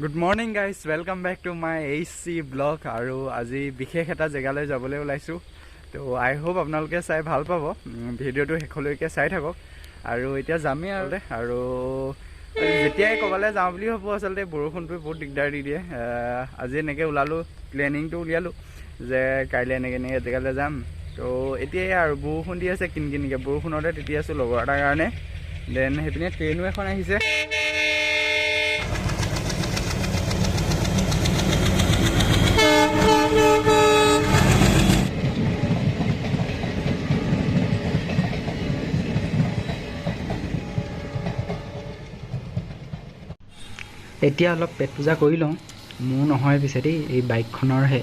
Good morning guys, welcome back to my HC blog. আৰু আজি বিশেষ এটা জেগালৈ যাবলৈ ওলাইছোঁ। তো আই হোপ আপোনালোকে চাই ভাল পাব, ভিডিঅ'টো শেষলৈকে চাই থাকক। আৰু এতিয়া যামেই আৰু যেতিয়াই ক'ৰবালৈ যাওঁ বুলি ভাবোঁ আচলতে বৰষুণটোৱে বহুত দিগদাৰ দি দিয়ে। আজি এনেকৈ ওলালোঁ, প্লেনিংটো উলিয়ালোঁ যে কাইলৈ এনেকৈ জেগালৈ যাম। তো এতিয়াই আৰু বৰষুণ দি আছে কিনকিনকৈ, বৰষুণতে তিতি আছোঁ লগৰ এটাৰ কাৰণে। দেন সেইপিনে ট্ৰেইনো এখন আহিছে। এতিয়া অলপ পেট পূজা কৰি লওঁ। মোৰ নহয় পিছে দেই, এই বাইকখনৰহে।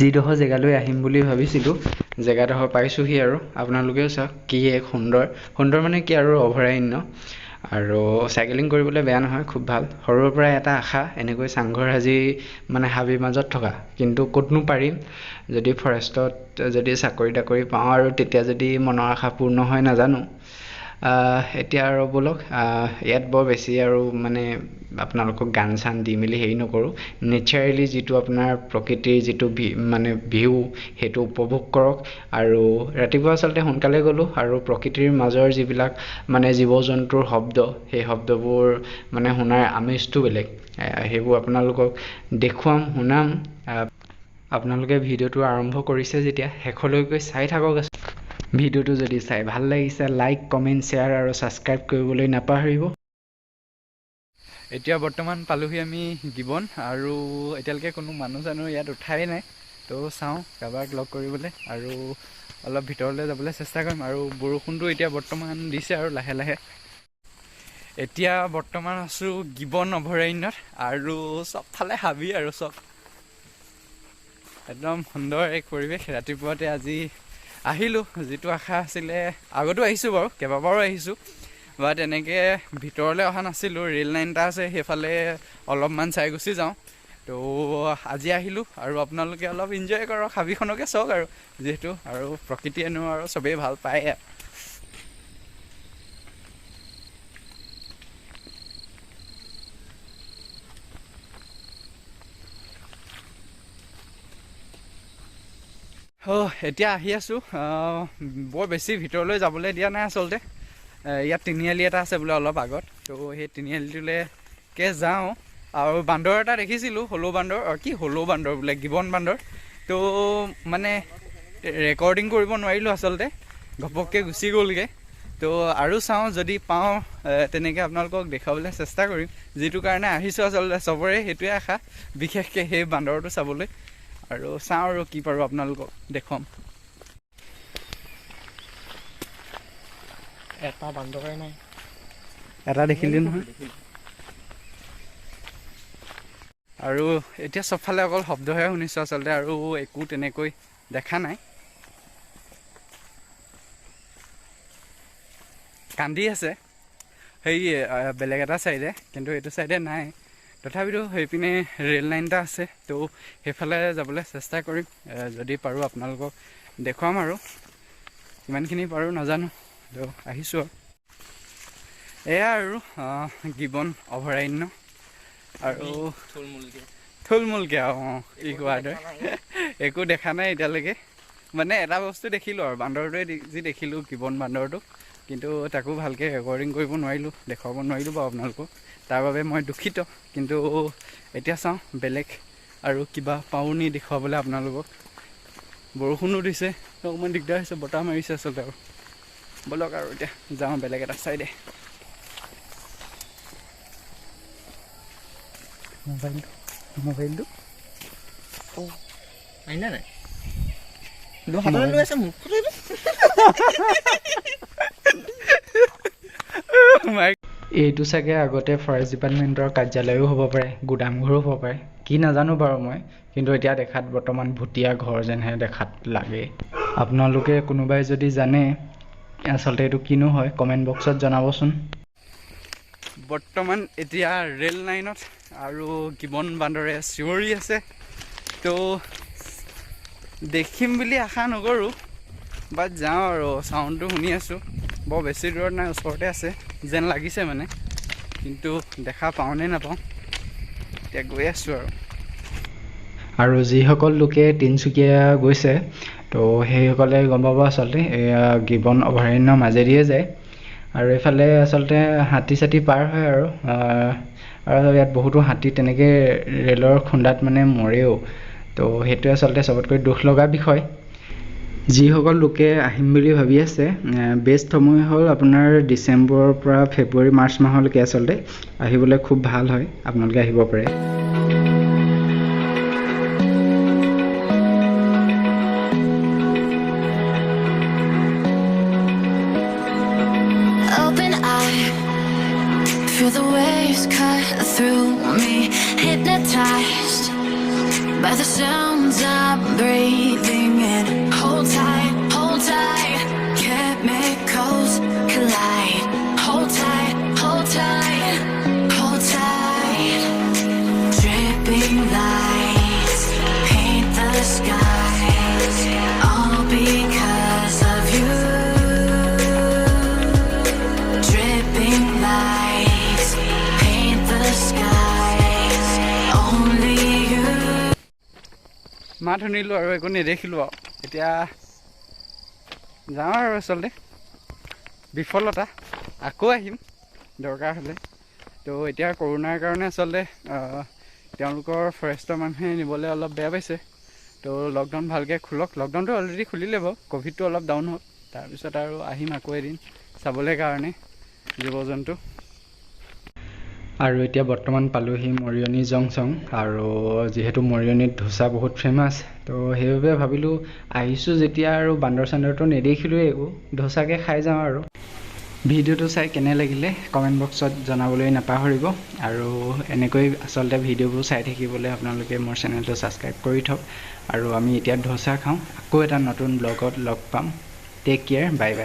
যিডোখৰ জেগালৈ আহিম বুলি ভাবিছিলোঁ, জেগাডোখৰ পাইছোঁহি। আৰু আপোনালোকেও চাওক কি এক সুন্দৰ মানে কি আৰু অভয়াৰণ্য। আৰু চাইকেলিং কৰিবলৈ বেয়া নহয়, খুব ভাল। সৰুৰ পৰাই এটা আশা এনেকৈ চাংঘৰ সাজি মানে হাবিৰ মাজত থকা, কিন্তু ক'তনো পাৰিম যদি ফৰেষ্টত যদি চাকৰি তাকৰি পাওঁ, আৰু তেতিয়া যদি মনৰ আশা পূৰ্ণ হয় নাজানো। এতিয়া আৰু ব'লক, ইয়াত বৰ বেছি আৰু মানে আপোনালোকক গান চান দি মেলি হেৰি নকৰোঁ। নেচাৰেলি যিটো আপোনাৰ প্ৰকৃতিৰ যিটো মানে ভিউ, সেইটো উপভোগ কৰক। আৰু ৰাতিপুৱা আচলতে সোনকালে গ'লোঁ, আৰু প্ৰকৃতিৰ মাজৰ যিবিলাক মানে জীৱ জন্তুৰ শব্দ, সেই শব্দবোৰ মানে শুনাৰ আমেজটো বেলেগ। সেইবোৰ আপোনালোকক দেখুৱাম, শুনাম। আপোনালোকে ভিডিঅ'টো আৰম্ভ কৰিছে যেতিয়া শেষলৈকে চাই থাকক। ভিডিঅ'টো যদি চাই ভাল লাগিছে, লাইক, কমেণ্ট, শ্বেয়াৰ আৰু ছাবস্ক্ৰাইব কৰিবলৈ নাপাহৰিব। এতিয়া বৰ্তমান পালোহি আমি গিবন, আৰু এতিয়ালৈকে কোনো মানুহ চানুহ ইয়াত উঠাই নাই। তো চাওঁ কাৰোবাক লগ কৰিবলৈ, আৰু অলপ ভিতৰলৈ যাবলৈ চেষ্টা কৰিম। আৰু বৰষুণটো এতিয়া বৰ্তমান দিছে আৰু লাহে লাহে। এতিয়া বৰ্তমান আছোঁ গিবন অভয়াৰণ্যত, আৰু চবফালে হাবি আৰু চব একদম সুন্দৰ এক পৰিৱেশ। ৰাতিপুৱাতে আজি আহিলোঁ, যিটো আশা আছিলে। আগতো আহিছোঁ বাৰু, কেইবাবাৰো আহিছোঁ, বাট এনেকৈ ভিতৰলৈ অহা নাছিলোঁ। ৰেল লাইন এটা আছে, সেইফালে অলপমান চাই গুচি যাওঁ। তো আজি আহিলোঁ, আৰু আপোনালোকে অলপ এনজয় কৰক, হাবিখনকে চাওক আৰু যিহেতু, আৰু প্ৰকৃতি এনেও আৰু চবেই ভাল পায়। এতিয়া আহি আছোঁ। বৰ বেছি ভিতৰলৈ যাবলৈ দিয়া নাই আচলতে। ইয়াত তিনিআলি এটা আছে বোলে অলপ আগত, তো সেই তিনিআলিটোলৈকে যাওঁ। আৰু বান্দৰ এটা দেখিছিলোঁ, হলৌ বান্দৰ বোলে, গিবন বান্দৰ। তো মানে ৰেকৰ্ডিং কৰিব নোৱাৰিলোঁ আচলতে, ঘপককৈ গুচি গ'লগৈ। তো আৰু চাওঁ, যদি পাওঁ তেনেকৈ আপোনালোকক দেখাবলৈ চেষ্টা কৰিম। যিটো কাৰণে আহিছোঁ আচলতে, চবৰে সেইটোৱে আশা, বিশেষকৈ সেই বান্দৰটো চাবলৈ। আৰু চাওঁ আৰু কি পাৰোঁ আপোনালোকক দেখুৱাম। এটা বান্দৰে নাই, এটা দেখিলি নহয়। আৰু এতিয়া চবফালে অকল শব্দহে শুনিছোঁ আচলতে, আৰু একো তেনেকৈ দেখা নাই। কান্দি আছে সেই বেলেগ এটা চাইডে, কিন্তু এইটো চাইডে নাই। তথাপিতো সেইপিনে ৰেল লাইন এটা আছে, তো সেইফালে যাবলৈ চেষ্টা কৰিম। যদি পাৰোঁ আপোনালোকক দেখুৱাম, আৰু কিমানখিনি পাৰোঁ নাজানো। তো আহিছোঁ আৰু এয়া আৰু গিবন অভয়াৰণ্য, আৰু থুলমূলকৈ আৰু কি কোৱাৰ দৰে একো দেখা নাই এতিয়ালৈকে। মানে এটা বস্তু দেখিলোঁ, আৰু বান্দৰটোৱে যি দেখিলোঁ, গিবন বান্দৰটো, কিন্তু তাকো ভালকৈ ৰেকৰ্ডিং কৰিব নোৱাৰিলোঁ, দেখুৱাব নোৱাৰিলোঁ বাৰু আপোনালোকক। তাৰ বাবে মই দুখিত। কিন্তু এতিয়া চাওঁ বেলেগ আৰু কিবা পাওঁ নি দেখুৱাবলৈ আপোনালোকক। বৰষুণো দিছে, অকণমান দিগদাৰ হৈছে, বতাহ মাৰিছে আচলতে। আৰু ব'লক আৰু এতিয়া যাওঁ বেলেগ এটা চাইডে। মোবাইলটো আহিলে নাই? হাতত লৈ আছে মোক। এইটো চাগে আগতে ফৰেষ্ট ডিপাৰ্টমেণ্টৰ কাৰ্যালয়ো হ'ব পাৰে, গুদামঘৰো হ'ব পাৰে। কি নাজানো বাৰু মই, কিন্তু এতিয়া দেখাত বৰ্তমান ভুটীয়া ঘৰ যেনহে দেখাত লাগে। আপোনালোকে কোনোবাই যদি জানে আচলতে এইটো কিনো হয় কমেণ্ট বক্সত জনাবচোন। বৰ্তমান এতিয়া ৰেল লাইনত আৰু গিবন বান্দৰে চিঞৰি আছে, তো দেখিম বুলি আশা নকৰোঁ, বাট যাওঁ আৰু চাউণ্ডটো শুনি আছোঁ। বৰ বেছি দূৰত নাই, ওচৰতে আছে যেন লাগিছে মানে, কিন্তু দেখা পাওঁ নে নাপাওঁ, এতিয়া গৈ আছোঁ আৰু যিসকল লোকে তিনিচুকীয়া গৈছে তো সেইসকলে গম পাব আচলতে এয়া গিবন অভয়াৰণ্যৰ মাজেদিয়ে যায়, আৰু এইফালে আচলতে হাতী চাতি পাৰ হয় আৰু ইয়াত বহুতো হাতী তেনেকৈ ৰেলৰ খুন্দাত মানে মৰেও, তো সেইটোৱে আচলতে চবতকৈ দুখ লগা বিষয়। যিসকল লোকে আহিম বুলি ভাবি আছে, বেষ্ট সময় হ'ল আপোনাৰ ডিচেম্বৰৰ পৰা ফেব্ৰুৱাৰী মাৰ্চ মাহলৈকে আচলতে আহিবলৈ খুব ভাল হয়, আপোনালোকে আহিব পাৰে। Feel the waves cut through me, hypnotized by the sounds I'm breathing in. Hold tight, chemicals collide. Hold tight, hold tight, hold tight. Dripping lights paint the skies, all because of you. Dripping lights paint the skies, only you. মাত শুনিলোঁ আৰু একো নেদেখিলোঁ আৰু এতিয়া যাওঁ আৰু আচলতে বিফলতা, আকৌ আহিম দৰকাৰ হ'লে। তো এতিয়া কৰোণাৰ কাৰণে আচলতে তেওঁলোকৰ ফৰেষ্টৰ মানুহে নিবলৈ অলপ বেয়া পাইছে, তো লকডাউন ভালকৈ খোলক। লকডাউনটো অলৰেডি খুলিলে বাৰু, ক'ভিডটো অলপ ডাউন হ'ল, তাৰপিছত আৰু আহিম আকৌ এদিন চাবলৈ কাৰণে জীৱ জন্তু। আৰু এতিয়া বৰ্তমান পালোহি মৰিয়নি জংচন, আৰু যিহেতু মৰিয়নিত ধোচা বহুত ফেমাছ, তো সেইবাবে ভাবিলোঁ আহিছোঁ যেতিয়া আৰু বান্দৰ চান্দৰটো নেদেখিলোঁৱেই একো, ধোচাকৈ খাই যাওঁ আৰু। ভিডিঅ'টো চাই কেনে লাগিলে কমেণ্ট বক্সত জনাবলৈ নাপাহৰিব, আৰু এনেকৈ আচলতে ভিডিঅ'বোৰ চাই থাকিবলৈ আপোনালোকে মোৰ চেনেলটো ছাবস্ক্ৰাইব কৰি থওক। আৰু আমি এতিয়া ধোচা খাওঁ, আকৌ এটা নতুন ব্লগত লগ পাম। টেক কেয়াৰ, বাই বাই।